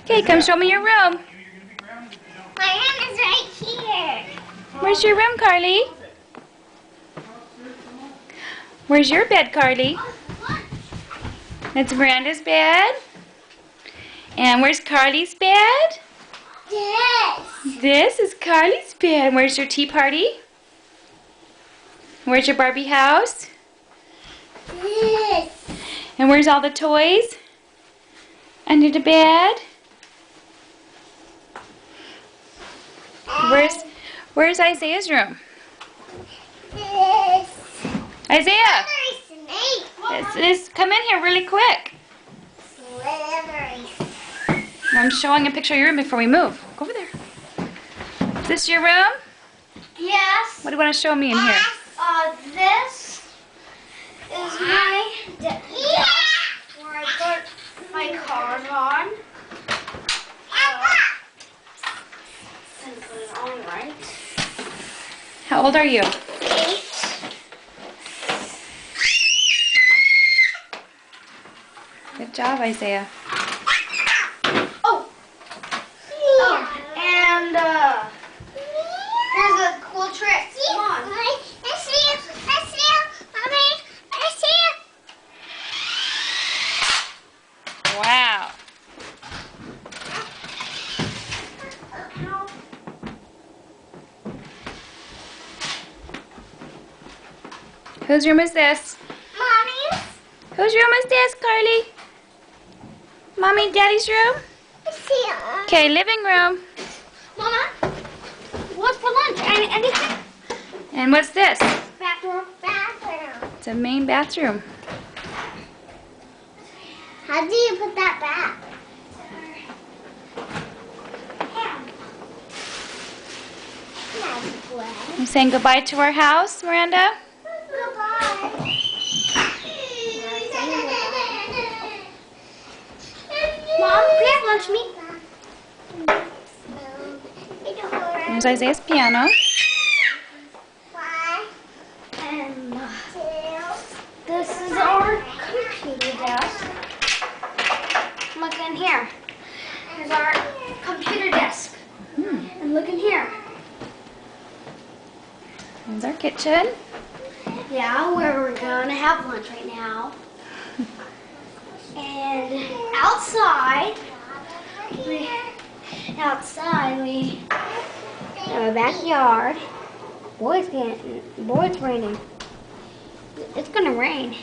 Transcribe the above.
Okay, come show me your room. My room is right here. Where's your room, Carly? Where's your bed, Carly? That's Miranda's bed. And where's Carly's bed? Yes. This is Carly's bed. Where's your tea party? Where's your Barbie house? Yes. And where's all the toys? Under the bed? Where's Isaiah's room? Yes. Isaiah! Slippery snake. Come in here really quick. Slippery. I'm showing a picture of your room before we move. Go over there. Is this your room? Yes. What do you want to show me in here? This is my desk where I put my cars on. And put it on right. How old are you? 8. Good job, Isaiah. Oh, and here's a cool trick. Come on. I see you. Mommy, I see you. Wow. Whose room is this? Mommy's. Whose room is this, Carly? Mommy and Daddy's room? I see you. Okay, living room. Mama, what's for lunch? Anything? And what's this? Bathroom. It's a main bathroom. How do you put that back? You saying goodbye to our house, Miranda? Goodbye. Mom, we have lunch meat. There's Isaiah's piano. And this is our computer desk. Look in here. Here's our computer desk. And look in here. There's our kitchen. Yeah, where we're gonna have lunch right now. And outside we have a backyard. Boy, it's raining. It's gonna rain.